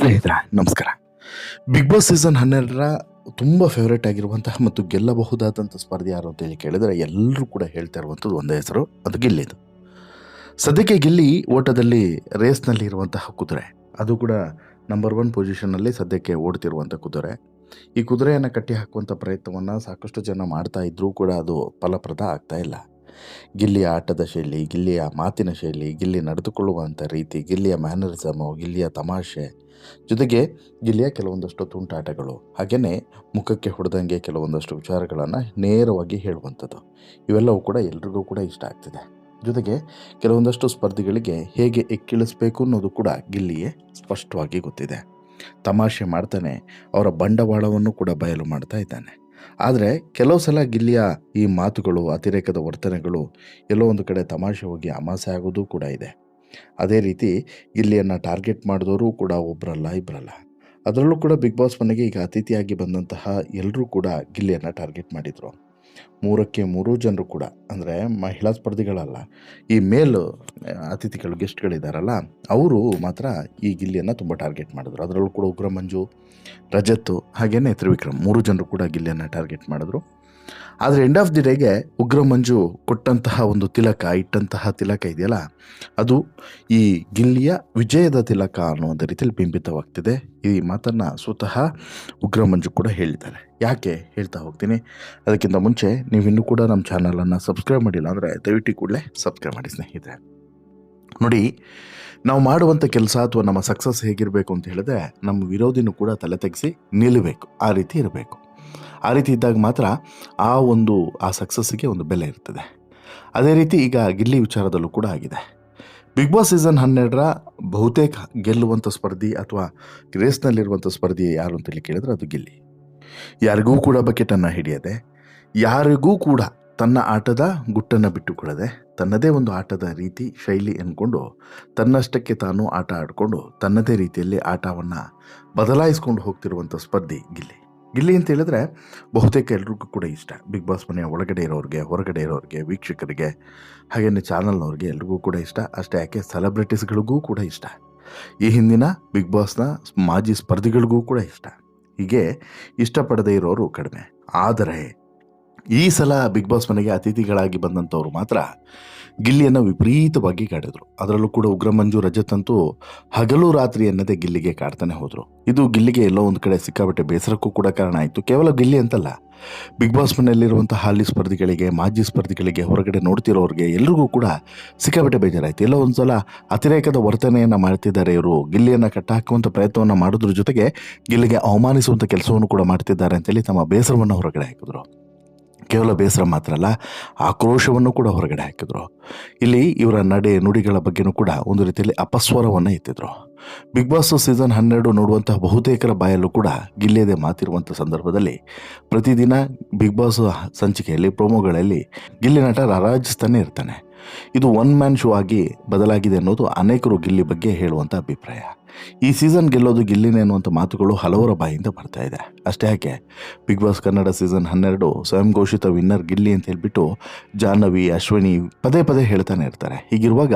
ಸ್ನೇಹಿತರೆ ನಮಸ್ಕಾರ. Big boss season 12ರ ತುಂಬ ಫೇವ್ರೇಟ್ ಆಗಿರುವಂತಹ ಮತ್ತು ಗೆಲ್ಲಬಹುದಾದಂಥ ಸ್ಪರ್ಧೆ ಯಾರು ಅಂತೇಳಿ ಕೇಳಿದರೆ ಎಲ್ಲರೂ ಕೂಡ ಹೇಳ್ತಾ ಇರುವಂಥದ್ದು ಒಂದೇ ಹೆಸರು, ಅದು ಗಿಲ್ಲಿದು. ಸದ್ಯಕ್ಕೆ ಗಿಲ್ಲಿ ಓಟದಲ್ಲಿ ರೇಸ್ನಲ್ಲಿ ಇರುವಂತಹ ಕುದುರೆ, ಅದು ಕೂಡ ನಂಬರ್ 1 ಪೊಸಿಷನ್ನಲ್ಲಿ ಸದ್ಯಕ್ಕೆ ಓಡ್ತಿರುವಂಥ ಕುದುರೆ. ಈ ಕುದುರೆಯನ್ನು ಕಟ್ಟಿ ಹಾಕುವಂಥ ಪ್ರಯತ್ನವನ್ನು ಸಾಕಷ್ಟು ಜನ ಮಾಡ್ತಾ ಇದ್ದರೂ ಕೂಡ ಅದು ಫಲಪ್ರದ ಆಗ್ತಾ ಇಲ್ಲ. ಗಿಲ್ಲಿಯ ಆಟದ ಶೈಲಿ, ಗಿಲ್ಲಿಯ ಮಾತಿನ ಶೈಲಿ, ಗಿಲ್ಲಿ ನಡೆದುಕೊಳ್ಳುವಂಥ ರೀತಿ, ಗಿಲ್ಲಿಯ ಮ್ಯಾನರಿಸಮು, ಗಿಲ್ಲಿಯ ತಮಾಷೆ, ಜೊತೆಗೆ ಗಿಲ್ಲಿಯ ಕೆಲವೊಂದಷ್ಟು ತುಂಟಾಟಗಳು, ಹಾಗೆಯೇ ಮುಖಕ್ಕೆ ಹೊಡೆದಂಗೆ ಕೆಲವೊಂದಷ್ಟು ವಿಚಾರಗಳನ್ನು ನೇರವಾಗಿ ಹೇಳುವಂಥದ್ದು, ಇವೆಲ್ಲವೂ ಕೂಡ ಎಲ್ರಿಗೂ ಕೂಡ ಇಷ್ಟ ಆಗ್ತಿದೆ. ಜೊತೆಗೆ ಕೆಲವೊಂದಷ್ಟು ಸ್ಪರ್ಧಿಗಳಿಗೆ ಹೇಗೆ ಎಕ್ಕಿಳಿಸ್ಬೇಕು ಅನ್ನೋದು ಕೂಡ ಗಿಲ್ಲಿಯೇ ಸ್ಪಷ್ಟವಾಗಿ ಗೊತ್ತಿದೆ. ತಮಾಷೆ ಮಾಡ್ತಾನೆ ಅವರ ಬಂಡವಾಳವನ್ನು ಕೂಡ ಬಯಲು ಮಾಡ್ತಾ ಇದ್ದಾನೆ. ಆದರೆ ಕೆಲವು ಸಲ ಗಿಲ್ಲಿಯ ಈ ಮಾತುಗಳು, ಅತಿರೇಕದ ವರ್ತನೆಗಳು ಎಲ್ಲೋ ಒಂದು ಕಡೆ ತಮಾಷೆ ಹೋಗಿ ಅಮಾಸೆ ಆಗೋದು ಕೂಡ ಇದೆ. ಅದೇ ರೀತಿ ಗಿಲ್ಲಿಯನ್ನು ಟಾರ್ಗೆಟ್ ಮಾಡಿದವರು ಕೂಡ ಒಬ್ಬರಲ್ಲ ಇಬ್ಬರಲ್ಲ. ಅದರಲ್ಲೂ ಕೂಡ ಬಿಗ್ ಬಾಸ್ ಮನೆಗೆ ಈಗ ಅತಿಥಿಯಾಗಿ ಬಂದಂತಹ ಎಲ್ಲರೂ ಕೂಡ ಗಿಲ್ಲಿಯನ್ನು ಟಾರ್ಗೆಟ್ ಮಾಡಿದರು. 3ಕ್ಕೆ 3 ಜನರು ಕೂಡ, ಅಂದರೆ ಮಹಿಳಾ ಸ್ಪರ್ಧಿಗಳಲ್ಲ, ಈ ಮೇಲ್ ಅತಿಥಿಗಳು ಗೆಸ್ಟ್ಗಳಿದ್ದಾರಲ್ಲ ಅವರು ಮಾತ್ರ ಈ ಗಿಲ್ಲಿಯನ್ನು ತುಂಬ ಟಾರ್ಗೆಟ್ ಮಾಡಿದ್ರು. ಅದರಲ್ಲೂ ಕೂಡ ಉಗ್ರ ಮಂಜು, ರಜತ್ ಹಾಗೆಯೇ ತ್ರಿವಿಕ್ರಮ್ 3 ಜನರು ಕೂಡ ಗಿಲ್ಲಿಯನ್ನು ಟಾರ್ಗೆಟ್ ಮಾಡಿದ್ರು. ಆದರೆ ಎಂಡ್ ಆಫ್ ದಿ ಡೇಗೆ ಉಗ್ರ ಮಂಜು ಕೊಟ್ಟಂತಹ ಒಂದು ತಿಲಕ, ಇಟ್ಟಂತಹ ತಿಲಕ ಇದೆಯಲ್ಲ, ಅದು ಈ ಗಿಲ್ಲಿಯ ವಿಜಯದ ತಿಲಕ ಅನ್ನುವಂಥ ರೀತಿಯಲ್ಲಿ ಬಿಂಬಿತವಾಗ್ತಿದೆ. ಈ ಮಾತನ್ನು ಸ್ವತಃ ಉಗ್ರ ಮಂಜು ಕೂಡ ಹೇಳಿದ್ದಾರೆ. ಯಾಕೆ ಹೇಳ್ತಾ ಹೋಗ್ತೀನಿ, ಅದಕ್ಕಿಂತ ಮುಂಚೆ ನೀವಿನ್ನೂ ಕೂಡ ನಮ್ಮ ಚಾನಲನ್ನು ಸಬ್ಸ್ಕ್ರೈಬ್ ಮಾಡಿಲ್ಲ ಅಂದರೆ ದಯವಿಟ್ಟು ಕೂಡಲೇ ಸಬ್ಸ್ಕ್ರೈಬ್ ಮಾಡಿ ಸ್ನೇಹಿತರೆ. ನೋಡಿ, ನಾವು ಮಾಡುವಂಥ ಕೆಲಸ ಅಥವಾ ನಮ್ಮ ಸಕ್ಸಸ್ ಹೇಗಿರಬೇಕು ಅಂತ ಹೇಳಿದ್ರೆ, ನಮ್ಮ ವಿರೋಧಿನೂ ಕೂಡ ತಲೆ ತೆಗೆಸಿ ನಿಲ್ಲಬೇಕು, ಆ ರೀತಿ ಇರಬೇಕು. ಆ ರೀತಿ ಇದ್ದಾಗ ಮಾತ್ರ ಆ ಸಕ್ಸಸ್ಸಿಗೆ ಒಂದು ಬೆಲೆ ಇರ್ತದೆ. ಅದೇ ರೀತಿ ಈಗ ಗಿಲ್ಲಿ ವಿಚಾರದಲ್ಲೂ ಕೂಡ ಆಗಿದೆ. ಬಿಗ್ ಬಾಸ್ ಸೀಸನ್ 12ರ ಬಹುತೇಕ ಗೆಲ್ಲುವಂಥ ಸ್ಪರ್ಧಿ ಅಥವಾ ರೇಸ್ನಲ್ಲಿರುವಂಥ ಸ್ಪರ್ಧಿ ಯಾರು ಅಂತೇಳಿ ಕೇಳಿದ್ರೆ ಅದು ಗಿಲ್ಲಿ. ಯಾರಿಗೂ ಕೂಡ ಬಕೆಟನ್ನು ಹಿಡಿಯದೆ, ಯಾರಿಗೂ ಕೂಡ ತನ್ನ ಆಟದ ಗುಟ್ಟನ್ನು ಬಿಟ್ಟುಕೊಡದೆ, ತನ್ನದೇ ಒಂದು ಆಟದ ರೀತಿ ಶೈಲಿ ಅಂದ್ಕೊಂಡು ತನ್ನಷ್ಟಕ್ಕೆ ತಾನು ಆಟ ಆಡಿಕೊಂಡು ತನ್ನದೇ ರೀತಿಯಲ್ಲಿ ಆಟವನ್ನು ಬದಲಾಯಿಸ್ಕೊಂಡು ಹೋಗ್ತಿರುವಂಥ ಸ್ಪರ್ಧಿ ಗಿಲ್ಲಿ. ಗಿಲ್ಲಿ ಅಂತ ಹೇಳಿದ್ರೆ ಬಹುತೇಕ ಎಲ್ರಿಗೂ ಕೂಡ ಇಷ್ಟ. ಬಿಗ್ ಬಾಸ್ ಮನೆಯ ಒಳಗಡೆ ಇರೋರಿಗೆ, ಹೊರಗಡೆ ಇರೋರಿಗೆ, ವೀಕ್ಷಕರಿಗೆ, ಹಾಗೆಯೇ ಚಾನಲ್ನವ್ರಿಗೆ ಎಲ್ರಿಗೂ ಕೂಡ ಇಷ್ಟ. ಅಷ್ಟೇ ಯಾಕೆ ಸೆಲೆಬ್ರಿಟೀಸ್ಗಳಿಗೂ ಕೂಡ ಇಷ್ಟ. ಈ ಹಿಂದಿನ ಬಿಗ್ ಬಾಸ್ನ ಮಾಜಿ ಸ್ಪರ್ಧಿಗಳಿಗೂ ಕೂಡ ಇಷ್ಟ. ಹೀಗೆ ಇಷ್ಟಪಡದೇ ಇರೋರು ಕಡಿಮೆ. ಆದರೆ ಈ ಸಲ ಬಿಗ್ ಬಾಸ್ ಮನೆಗೆ ಅತಿಥಿಗಳಾಗಿ ಬಂದಂಥವ್ರು ಮಾತ್ರ ಗಿಲ್ಲಿಯನ್ನು ವಿಪರೀತವಾಗಿ ಕಾಡಿದ್ರು. ಅದರಲ್ಲೂ ಕೂಡ ಉಗ್ರ ಮಂಜು, ರಜತ್ ಅಂತೂ ಹಗಲು ರಾತ್ರಿ ಎನ್ನದೇ ಗಿಲ್ಲಿಗೆ ಕಾಡ್ತಾನೆ ಹೋದರು. ಇದು ಗಿಲ್ಲಿಗೆ ಎಲ್ಲೋ ಒಂದು ಕಡೆ ಸಿಕ್ಕಾಬಟ್ಟೆ ಬೇಸರಕ್ಕೂ ಕೂಡ ಕಾರಣ ಆಯಿತು. ಕೇವಲ ಗಿಲ್ಲಿ ಅಂತಲ್ಲ, ಬಿಗ್ ಬಾಸ್ ಮನೆಯಲ್ಲಿರುವಂಥ ಹಾಲಿ ಸ್ಪರ್ಧಿಗಳಿಗೆ, ಮಾಜಿ ಸ್ಪರ್ಧಿಗಳಿಗೆ, ಹೊರಗಡೆ ನೋಡ್ತಿರೋರಿಗೆ ಎಲ್ರಿಗೂ ಕೂಡ ಸಿಕ್ಕಾಬಟ್ಟೆ ಬೇಜಾರಾಯಿತು. ಎಲ್ಲೋ ಒಂದು ಸಲ ಅತಿರೇಕದ ವರ್ತನೆಯನ್ನು ಮಾಡ್ತಿದ್ದಾರೆ ಇವರು, ಗಿಲ್ಲಿಯನ್ನು ಕಟ್ಟಾಕುವಂಥ ಪ್ರಯತ್ನವನ್ನು ಮಾಡೋದ್ರ ಜೊತೆಗೆ ಗಿಲ್ಲಿಗೆ ಅವಮಾನಿಸುವಂಥ ಕೆಲಸವನ್ನು ಕೂಡ ಮಾಡ್ತಿದ್ದಾರೆ ಅಂತೇಳಿ ತಮ್ಮ ಬೇಸರವನ್ನು ಹೊರಗಡೆ ಹಾಕಿದ್ರು. ಕೇವಲ ಬೇಸರ ಮಾತ್ರ ಅಲ್ಲ, ಆಕ್ರೋಶವನ್ನು ಕೂಡ ಹೊರಗಡೆ ಹಾಕಿದ್ರು. ಇಲ್ಲಿ ಇವರ ನಡೆ ನುಡಿಗಳ ಬಗ್ಗೆನೂ ಕೂಡ ಒಂದು ರೀತಿಯಲ್ಲಿ ಅಪಸ್ವರವನ್ನು ಎತ್ತಿದ್ರು. ಬಿಗ್ ಬಾಸ್ ಸೀಸನ್ 12 ನೋಡುವಂತಹ ಬಹುತೇಕರ ಬಾಯಲ್ಲೂ ಕೂಡ ಗಿಲ್ಲಿಯದೇ ಮಾತಿರುವಂಥ ಸಂದರ್ಭದಲ್ಲಿ ಪ್ರತಿದಿನ ಬಿಗ್ ಬಾಸ್ ಸಂಚಿಕೆಯಲ್ಲಿ ಪ್ರೋಮೋಗಳಲ್ಲಿ ಗಿಲ್ಲಿ ನಟ ರಾರಾಜಿಸ್ತಾನೆ ಇರ್ತಾನೆ. ಇದು 1 ಮ್ಯಾನ್ ಶೋ ಆಗಿ ಬದಲಾಗಿದೆ ಅನ್ನೋದು ಅನೇಕರು ಗಿಲ್ಲಿ ಬಗ್ಗೆ ಹೇಳುವಂಥ ಅಭಿಪ್ರಾಯ. ಈ ಸೀಸನ್ ಗೆಲ್ಲೋದು ಗಿಲ್ಲಿನೇ ಅನ್ನುವಂಥ ಮಾತುಗಳು ಹಲವರ ಬಾಯಿಂದ ಬರ್ತಾ ಇದೆ. ಅಷ್ಟೇ ಯಾಕೆ ಬಿಗ್ ಬಾಸ್ ಕನ್ನಡ ಸೀಸನ್ 12 ಸ್ವಯಂ ಘೋಷಿತ ವಿನ್ನರ್ ಗಿಲ್ಲಿ ಅಂತ ಹೇಳ್ಬಿಟ್ಟು ಜಾಹ್ನವಿ, ಅಶ್ವಿನಿ ಪದೇ ಪದೇ ಹೇಳ್ತಾನೆ ಇರ್ತಾರೆ. ಹೀಗಿರುವಾಗ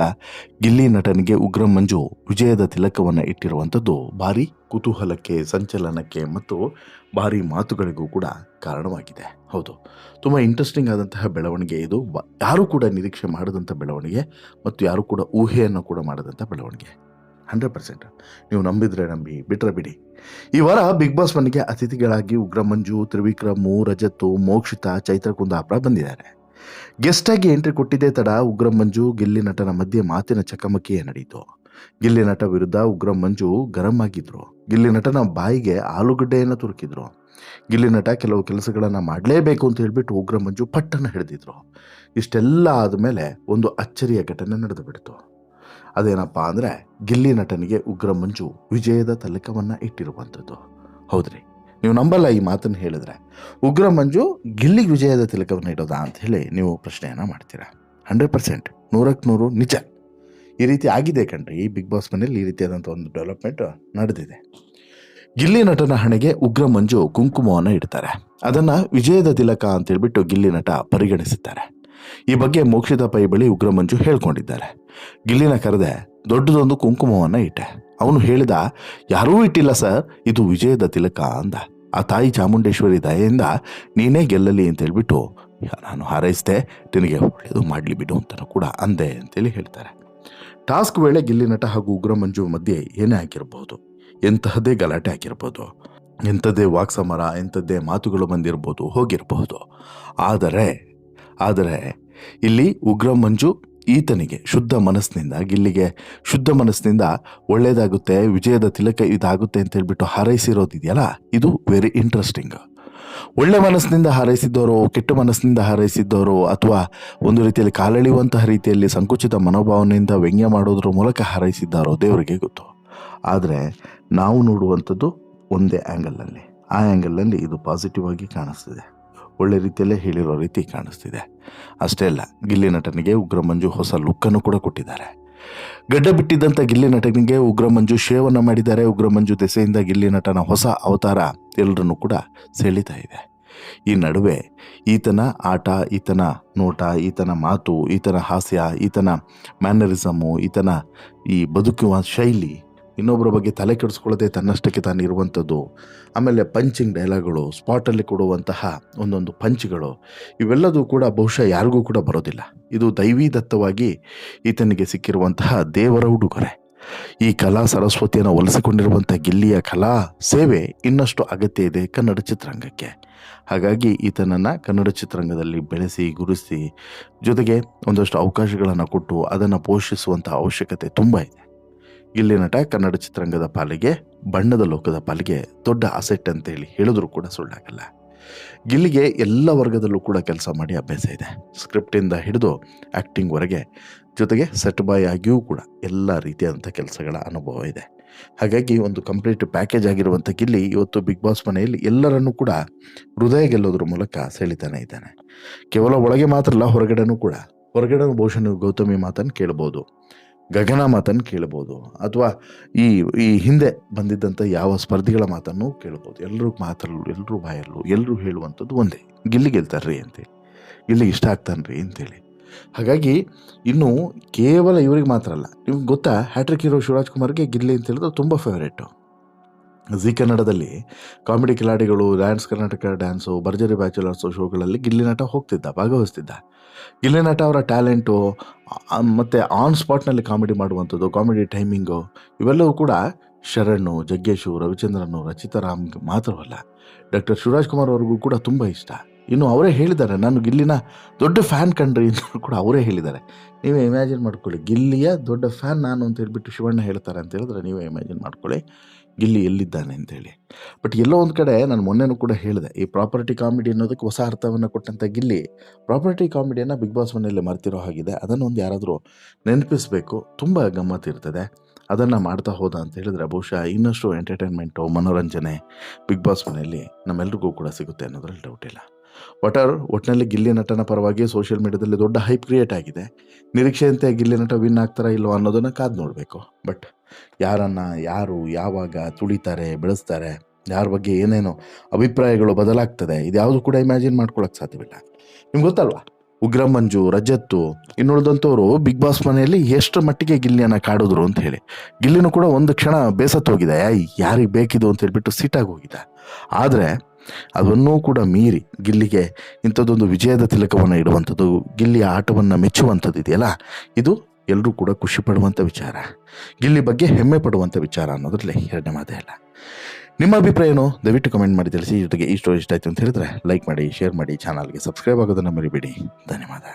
ಗಿಲ್ಲಿ ನಟನಿಗೆ ಉಗ್ರ ಮಂಜು ವಿಜಯದ ತಿಲಕವನ್ನು ಇಟ್ಟಿರುವಂಥದ್ದು ಭಾರಿ ಕುತೂಹಲಕ್ಕೆ, ಸಂಚಲನಕ್ಕೆ ಮತ್ತು ಭಾರಿ ಮಾತುಗಳಿಗೂ ಕೂಡ ಕಾರಣವಾಗಿದೆ. ಹೌದು, ತುಂಬ ಇಂಟ್ರೆಸ್ಟಿಂಗ್ ಆದಂತಹ ಬೆಳವಣಿಗೆ ಇದು. ಯಾರೂ ಕೂಡ ನಿರೀಕ್ಷೆ ಮಾಡದಂಥ ಬೆಳವಣಿಗೆ ಮತ್ತು ಯಾರೂ ಕೂಡ ಊಹೆಯನ್ನು ಕೂಡ ಮಾಡದಂಥ ಬೆಳವಣಿಗೆ. 100% ನೀವು ನಂಬಿದರೆ ನಂಬಿ, ಬಿಟ್ಟರೆ ಬಿಡಿ. ಈ ವಾರ ಬಿಗ್ ಬಾಸ್ ಮನೆಗೆ ಅತಿಥಿಗಳಾಗಿ ಉಗ್ರ ಮಂಜು, ತ್ರಿವಿಕ್ರಮು, ರಜತ್ತು, ಮೋಕ್ಷಿತಾ, ಚೈತ್ರ ಕುಂದಾಪುರ ಬಂದಿದ್ದಾರೆ. ಗೆಸ್ಟಾಗಿ ಎಂಟ್ರಿ ಕೊಟ್ಟಿದ್ದೇ ತಡ ಉಗ್ರ ಮಂಜು ಗಿಲ್ಲಿ ನಟನ ಮಧ್ಯೆ ಮಾತಿನ ಚಕಮಕಿಯೇ ನಡೆಯಿತು. ಗಿಲ್ಲಿ ನಟ ವಿರುದ್ಧ ಉಗ್ರ ಮಂಜು ಗರಂ ಆಗಿದ್ರು. ಗಿಲ್ಲಿ ನಟನ ಬಾಯಿಗೆ ಆಲೂಗಡ್ಡೆಯನ್ನು ತುರುಕಿದ್ರು. ಗಿಲ್ಲಿ ನಟ ಕೆಲವು ಕೆಲಸಗಳನ್ನು ಮಾಡಲೇಬೇಕು ಅಂತ ಹೇಳ್ಬಿಟ್ಟು ಉಗ್ರ ಮಂಜು ಪಟ್ಟನ್ನು ಹಿಡಿದಿದ್ರು. ಇಷ್ಟೆಲ್ಲ ಆದಮೇಲೆ ಒಂದು ಅಚ್ಚರಿಯ ಘಟನೆ ನಡೆದು ಬಿಡ್ತು. ಅದೇನಪ್ಪ ಅಂದರೆ ಗಿಲ್ಲಿ ನಟನಿಗೆ ಉಗ್ರ ಮಂಜು ವಿಜಯದ ತಿಲಕವನ್ನು ಇಟ್ಟಿರುವಂಥದ್ದು. ಹೌದ್ರಿ, ನೀವು ನಂಬಲ್ಲ ಈ ಮಾತನ್ನು ಹೇಳಿದ್ರೆ. ಉಗ್ರ ಮಂಜು ಗಿಲ್ಲಿಗೆ ವಿಜಯದ ತಿಲಕವನ್ನು ಇಡೋದಾ ಅಂತ ಹೇಳಿ ನೀವು ಪ್ರಶ್ನೆಯನ್ನು ಮಾಡ್ತೀರಾ. 100% 100ಕ್ಕೆ 100 ನಿಜ. ಈ ರೀತಿ ಆಗಿದೆ ಕಣ್ರಿ. ಈ ಬಿಗ್ ಬಾಸ್ ಮನೆಯಲ್ಲಿ ಈ ರೀತಿಯಾದಂಥ ಒಂದು ಡೆವಲಪ್ಮೆಂಟ್ ನಡೆದಿದೆ. ಗಿಲ್ಲಿ ನಟನ ಹಣೆಗೆ ಉಗ್ರ ಮಂಜು ಕುಂಕುಮವನ್ನು ಇಡ್ತಾರೆ. ಅದನ್ನು ವಿಜಯದ ತಿಲಕ ಅಂತೇಳ್ಬಿಟ್ಟು ಗಿಲ್ಲಿ ನಟ ಪರಿಗಣಿಸಿದ್ದಾರೆ. ಈ ಬಗ್ಗೆ ಮೋಕ್ಷಿತಾ ಪೈ ಬಳಿ ಉಗ್ರ ಮಂಜು ಹೇಳ್ಕೊಂಡಿದ್ದಾರೆ. ಗಿಲ್ಲಿನ ಕರೆದೆ ದೊಡ್ಡದೊಂದು ಕುಂಕುಮವನ್ನು ಇಟ್ಟೆ, ಅವನು ಹೇಳಿದ, ಯಾರೂ ಇಟ್ಟಿಲ್ಲ ಸರ್, ಇದು ವಿಜಯದ ತಿಲಕ ಅಂದ. ಆ ತಾಯಿ ಚಾಮುಂಡೇಶ್ವರಿ ದಯೆಯಿಂದ ನೀನೇ ಗೆಲ್ಲಲಿ ಅಂತ ಹೇಳ್ಬಿಟ್ಟು ನಾನು ಹಾರೈಸಿದೆ, ನಿನಗೆ ಒಳ್ಳೆಯದು ಮಾಡಲಿ ಬಿಡು ಅಂತಲೂ ಕೂಡ ಅಂದೆ ಅಂತೇಳಿ ಹೇಳ್ತಾರೆ. ಟಾಸ್ಕ್ ವೇಳೆ ಗಿಲ್ಲಿ ನಟ ಹಾಗೂ ಉಗ್ರ ಮಂಜು ಮಧ್ಯೆ ಏನೇ ಆಗಿರಬಹುದು, ಎಂತಹದ್ದೇ ಗಲಾಟೆ ಆಗಿರ್ಬೋದು, ಎಂಥದ್ದೇ ವಾಕ್ಸಮರ, ಎಂಥದ್ದೇ ಮಾತುಗಳು ಬಂದಿರ್ಬೋದು, ಹೋಗಿರಬಹುದು. ಆದರೆ ಇಲ್ಲಿ ಉಗ್ರ ಮಂಜು ಈತನಿಗೆ ಶುದ್ಧ ಮನಸ್ಸಿನಿಂದ, ಗಿಲ್ಲಿಗೆ ಶುದ್ಧ ಮನಸ್ಸಿನಿಂದ ಒಳ್ಳೇದಾಗುತ್ತೆ, ವಿಜಯದ ತಿಲಕ ಇದಾಗುತ್ತೆ ಅಂತ ಹೇಳ್ಬಿಟ್ಟು ಹಾರೈಸಿರೋದಿದೆಯಲ್ಲ, ಇದು ವೆರಿ ಇಂಟ್ರೆಸ್ಟಿಂಗ್. ಒಳ್ಳೆ ಮನಸ್ಸಿನಿಂದ ಹಾರೈಸಿದ್ದವರು, ಕೆಟ್ಟ ಮನಸ್ಸಿನಿಂದ ಹಾರೈಸಿದ್ದವರು, ಅಥವಾ ಒಂದು ರೀತಿಯಲ್ಲಿ ಕಾಲೆಳೆಯುವಂತಹ ರೀತಿಯಲ್ಲಿ ಸಂಕುಚಿತ ಮನೋಭಾವನೆಯಿಂದ ವ್ಯಂಗ್ಯ ಮಾಡೋದ್ರ ಮೂಲಕ ಹಾರೈಸಿದ್ದಾರೋ ದೇವರಿಗೆ ಗೊತ್ತು. ಆದರೆ ನಾವು ನೋಡುವಂಥದ್ದು ಒಂದೇ ಆ್ಯಂಗಲಲ್ಲಿ. ಆ ಆ್ಯಂಗಲಲ್ಲಿ ಇದು ಪಾಸಿಟಿವ್ ಆಗಿ ಕಾಣಿಸ್ತಿದೆ, ಒಳ್ಳೆ ರೀತಿಯಲ್ಲೇ ಹೇಳಿರೋ ರೀತಿ ಕಾಣಿಸ್ತಿದೆ. ಅಷ್ಟೇ ಅಲ್ಲ, ಗಿಲ್ಲಿ ನಟನಿಗೆ ಉಗ್ರ ಮಂಜು ಹೊಸ ಲುಕ್ಕನ್ನು ಕೂಡ ಕೊಟ್ಟಿದ್ದಾರೆ. ಗಡ್ಡ ಬಿಟ್ಟಿದ್ದಂಥ ಗಿಲ್ಲಿ ನಟನಿಗೆ ಉಗ್ರ ಮಂಜು ಶೇವನ್ನು ಮಾಡಿದ್ದಾರೆ. ಉಗ್ರ ಮಂಜು ದೆಸೆಯಿಂದ ಗಿಲ್ಲಿ ನಟನ ಹೊಸ ಅವತಾರ ಎಲ್ಲರನ್ನೂ ಕೂಡ ಸೆಳೀತಾ ಇದೆ. ಈ ನಡುವೆ ಈತನ ಆಟ, ಈತನ ನೋಟ, ಈತನ ಮಾತು, ಈತನ ಹಾಸ್ಯ, ಈತನ ಮ್ಯಾನರಿಸಮು, ಈತನ ಈ ಬದುಕುವ ಶೈಲಿ, ಇನ್ನೊಬ್ಬರ ಬಗ್ಗೆ ತಲೆ ಕೆಡಿಸ್ಕೊಳ್ಳದೆ ತನ್ನಷ್ಟಕ್ಕೆ ತಾನು ಇರುವಂಥದ್ದು, ಆಮೇಲೆ ಪಂಚಿಂಗ್ ಡೈಲಾಗ್ಗಳು, ಸ್ಪಾಟಲ್ಲಿ ಕೊಡುವಂತಹ ಒಂದೊಂದು ಪಂಚ್ಗಳು, ಇವೆಲ್ಲದೂ ಕೂಡ ಬಹುಶಃ ಯಾರಿಗೂ ಕೂಡ ಬರೋದಿಲ್ಲ. ಇದು ದೈವೀ ದತ್ತವಾಗಿ ಈತನಿಗೆ ಸಿಕ್ಕಿರುವಂತಹ ದೇವರ ಉಡುಗೊರೆ. ಈ ಕಲಾ ಸರಸ್ವತಿಯನ್ನು ಒಲಿಸಿಕೊಂಡಿರುವಂಥ ಗಿಲ್ಲಿಯ ಕಲಾ ಸೇವೆ ಇನ್ನಷ್ಟು ಅಗತ್ಯ ಇದೆ ಕನ್ನಡ ಚಿತ್ರರಂಗಕ್ಕೆ. ಹಾಗಾಗಿ ಈತನನ್ನು ಕನ್ನಡ ಚಿತ್ರರಂಗದಲ್ಲಿ ಬೆಳೆಸಿ, ಗುರುಸಿ, ಜೊತೆಗೆ ಒಂದಷ್ಟು ಅವಕಾಶಗಳನ್ನು ಕೊಟ್ಟು ಅದನ್ನು ಪೋಷಿಸುವಂಥ ಅವಶ್ಯಕತೆ ತುಂಬ ಇದೆ. ಗಿಲ್ಲಿ ನಟ ಕನ್ನಡ ಚಿತ್ರರಂಗದ ಪಾಲಿಗೆ, ಬಣ್ಣದ ಲೋಕದ ಪಾಲಿಗೆ ದೊಡ್ಡ ಅಸೆಟ್ ಅಂತೇಳಿ ಹೇಳಿದ್ರು ಕೂಡ ಸುಳ್ಳಾಗಲ್ಲ. ಗಿಲ್ಲಿಗೆ ಎಲ್ಲ ವರ್ಗದಲ್ಲೂ ಕೂಡ ಕೆಲಸ ಮಾಡಿ ಅಭ್ಯಾಸ ಇದೆ. ಸ್ಕ್ರಿಪ್ಟಿಂದ ಹಿಡಿದು ಆ್ಯಕ್ಟಿಂಗ್ವರೆಗೆ, ಜೊತೆಗೆ ಸೆಟ್ ಬಾಯ್ ಆಗಿಯೂ ಕೂಡ ಎಲ್ಲ ರೀತಿಯಾದಂಥ ಕೆಲಸಗಳ ಅನುಭವ ಇದೆ. ಹಾಗಾಗಿ ಒಂದು ಕಂಪ್ಲೀಟ್ ಪ್ಯಾಕೇಜ್ ಆಗಿರುವಂಥ ಗಿಲ್ಲಿ ಇವತ್ತು ಬಿಗ್ ಬಾಸ್ ಮನೆಯಲ್ಲಿ ಎಲ್ಲರನ್ನೂ ಕೂಡ ಹೃದಯ ಗೆಲ್ಲೋದ್ರ ಮೂಲಕ ಸೆಳಿತಾನೆ ಇದ್ದಾನೆ. ಕೇವಲ ಒಳಗೆ ಮಾತ್ರ ಅಲ್ಲ, ಹೊರಗಡೆನೂ ಕೂಡ. ಹೊರಗಡೆ ಬಹುಶಃ ನೀವು ಗೌತಮಿ ಮಾತನ್ನು ಕೇಳ್ಬೋದು, ಗಗನ ಮಾತನ್ನು ಕೇಳ್ಬೋದು, ಅಥವಾ ಈ ಹಿಂದೆ ಬಂದಿದ್ದಂಥ ಯಾವ ಸ್ಪರ್ಧಿಗಳ ಮಾತನ್ನು ಕೇಳ್ಬೋದು. ಎಲ್ಲರೂ ಮಾತಲ್ಲೂ, ಎಲ್ಲರೂ ಬಾಯಲ್ಲೂ, ಎಲ್ಲರೂ ಹೇಳುವಂಥದ್ದು ಒಂದೇ, ಗಿಲ್ಲಿ ಗೆಲ್ತಾರ್ರಿ ಅಂತೇಳಿ, ಗಿಲ್ಲಿಗೆ ಇಷ್ಟ ಆಗ್ತಾನ್ರಿ ಅಂತೇಳಿ. ಹಾಗಾಗಿ ಇನ್ನು ಕೇವಲ ಇವ್ರಿಗೆ ಮಾತ್ರ ಅಲ್ಲ, ನಿಮ್ಗೆ ಗೊತ್ತಾ, ಹ್ಯಾಟ್ರಿಕ್ ಹೀರೋ ಶಿವರಾಜ್ ಕುಮಾರ್ಗೆ ಗಿಲ್ಲಿ ಅಂತ ಹೇಳಿದ್ರೆ ತುಂಬ ಫೇವರೇಟು. ಜಿ ಕನ್ನಡದಲ್ಲಿ ಕಾಮಿಡಿ ಕಿಲಾಡಿಗಳು, ಡ್ಯಾನ್ಸ್ ಕರ್ನಾಟಕ ಡ್ಯಾನ್ಸು, ಭರ್ಜರಿ ಬ್ಯಾಚುಲರ್ಸು ಶೋಗಳಲ್ಲಿ ಗಿಲ್ಲಿ ನಟ ಹೋಗ್ತಿದ್ದ, ಭಾಗವಹಿಸ್ತಿದ್ದ. ಗಿಲ್ಲಿ ನಟ ಅವರ ಟ್ಯಾಲೆಂಟು ಮತ್ತು ಆನ್ ಸ್ಪಾಟ್ನಲ್ಲಿ ಕಾಮಿಡಿ ಮಾಡುವಂಥದ್ದು, ಕಾಮಿಡಿ ಟೈಮಿಂಗು, ಇವೆಲ್ಲವೂ ಕೂಡ ಶರಣು, ಜಗ್ಗೇಶು, ರವಿಚಂದ್ರನು, ರಚಿತಾ ರಾಮ್ ಮಾತ್ರವಲ್ಲ, ಡಾಕ್ಟರ್ ಶಿವರಾಜ್ ಕುಮಾರ್ ಅವ್ರಿಗೂ ಕೂಡ ತುಂಬ ಇಷ್ಟ. ಇನ್ನು ಅವರೇ ಹೇಳಿದ್ದಾರೆ, ನಾನು ಗಿಲ್ಲಿನ ದೊಡ್ಡ ಫ್ಯಾನ್ ಕಂಡ್ರಿ ಅಂತ ಕೂಡ ಅವರೇ ಹೇಳಿದ್ದಾರೆ. ನೀವೇ ಇಮ್ಯಾಜಿನ್ ಮಾಡ್ಕೊಳ್ಳಿ, ಗಿಲ್ಲಿಯ ದೊಡ್ಡ ಫ್ಯಾನ್ ನಾನು ಅಂತ ಹೇಳ್ಬಿಟ್ಟು ಶಿವಣ್ಣ ಹೇಳ್ತಾರೆ ಅಂತ ಹೇಳಿದ್ರೆ ನೀವೇ ಇಮ್ಯಾಜಿನ್ ಮಾಡ್ಕೊಳ್ಳಿ ಗಿಲ್ಲಿ ಎಲ್ಲಿದ್ದಾನೆ ಅಂತೇಳಿ. ಬಟ್ ಎಲ್ಲೋ ಒಂದು ಕಡೆ ನಾನು ಮೊನ್ನೆನೂ ಕೂಡ ಹೇಳಿದೆ, ಈ ಪ್ರಾಪರ್ಟಿ ಕಾಮಿಡಿ ಅನ್ನೋದಕ್ಕೆ ಹೊಸ ಅರ್ಥವನ್ನು ಕೊಟ್ಟಂಥ ಗಿಲ್ಲಿ ಪ್ರಾಪರ್ಟಿ ಕಾಮಿಡಿಯನ್ನು ಬಿಗ್ ಬಾಸ್ ಮನೆಯಲ್ಲಿ ಮರ್ತಿರೋ ಹಾಗಿದೆ. ಅದನ್ನೊಂದು ಯಾರಾದರೂ ನೆನಪಿಸಬೇಕು, ತುಂಬ ಗಮ್ಮತ್ತಿರ್ತದೆ. ಅದನ್ನು ಮಾಡ್ತಾ ಹೋದ ಅಂತ ಹೇಳಿದ್ರೆ ಬಹುಶಃ ಇನ್ನಷ್ಟು ಎಂಟರ್ಟೈನ್ಮೆಂಟು, ಮನೋರಂಜನೆ ಬಿಗ್ ಬಾಸ್ ಮನೆಯಲ್ಲಿ ನಮ್ಮೆಲ್ರಿಗೂ ಕೂಡ ಸಿಗುತ್ತೆ ಅನ್ನೋದ್ರಲ್ಲಿ ಡೌಟ್ ಇಲ್ಲ. ಒಟ್ಟಿನಲ್ಲಿ ಗಿಲ್ಲಿ ನಟನ ಪರವಾಗಿ ಸೋಷಿಯಲ್ ಮೀಡಿಯಾದಲ್ಲಿ ದೊಡ್ಡ ಹೈಪ್ ಕ್ರಿಯೇಟ್ ಆಗಿದೆ. ನಿರೀಕ್ಷೆಯಂತೆ ಗಿಲ್ಲಿ ನಟ ವಿನ್ ಆಗ್ತಾರಾ ಇಲ್ಲೋ ಅನ್ನೋದನ್ನು ಕಾದು ನೋಡಬೇಕು. ಬಟ್ ಯಾರು ಯಾವಾಗ ತುಳಿತಾರೆ, ಬೆಳೆಸ್ತಾರೆ, ಯಾರ ಬಗ್ಗೆ ಏನೇನೋ ಅಭಿಪ್ರಾಯಗಳು ಬದಲಾಗ್ತದೆ, ಇದ್ಯಾವುದು ಕೂಡ ಇಮ್ಯಾಜಿನ್ ಮಾಡ್ಕೊಳಕ್ಕೆ ಸಾಧ್ಯವಿಲ್ಲ. ನಿಮ್ಗೆ ಗೊತ್ತಲ್ವಾ, ಉಗ್ರ ಮಂಜು, ರಜತ್ತು, ಇನ್ನುಳಿದಂಥವ್ರು ಬಿಗ್ ಬಾಸ್ ಮನೆಯಲ್ಲಿ ಎಷ್ಟು ಮಟ್ಟಿಗೆ ಗಿಲ್ಲಿಯನ್ನು ಕಾಡಿದ್ರು ಅಂತ ಹೇಳಿ. ಗಿಲ್ಲಿನೂ ಕೂಡ ಒಂದು ಕ್ಷಣ ಬೇಸತ್ತು ಹೋಗಿದೆ, ಯಾರಿಗೆ ಬೇಕಿದು ಅಂತ ಹೇಳ್ಬಿಟ್ಟು ಸೀಟಾಗಿ ಹೋಗಿದೆ. ಆದರೆ ಅದನ್ನೂ ಕೂಡ ಮೀರಿ ಗಿಲ್ಲಿಗೆ ಇಂಥದ್ದೊಂದು ವಿಜಯದ ತಿಲಕವನ್ನು ಇಡುವಂಥದ್ದು, ಗಿಲ್ಲಿಯ ಆಟವನ್ನು ಮೆಚ್ಚುವಂಥದ್ದು ಇದೆಯಲ್ಲ, ಇದು ಎಲ್ಲರೂ ಕೂಡ ಖುಷಿ ಪಡುವಂಥ ವಿಚಾರ, ಗಿಲ್ಲಿ ಬಗ್ಗೆ ಹೆಮ್ಮೆ ಪಡುವಂಥ ವಿಚಾರ ಅನ್ನೋದ್ರಲ್ಲಿ ಎರಡನೇ ಮಾತೇ ಇಲ್ಲ. ನಿಮ್ಮ ಅಭಿಪ್ರಾಯ ಏನು ದಯವಿಟ್ಟು ಕಮೆಂಟ್ ಮಾಡಿ ತಿಳಿಸಿ. ಜೊತೆಗೆ ಈ ಸ್ಟೋರಿ ಇಷ್ಟ ಆಯಿತು ಅಂತ ಹೇಳಿದ್ರೆ ಲೈಕ್ ಮಾಡಿ, ಶೇರ್ ಮಾಡಿ, ಚಾನಲ್ಗೆ ಸಬ್ಸ್ಕ್ರೈಬ್ ಆಗೋದನ್ನು ಮರಿಬೇಡಿ. ಧನ್ಯವಾದ.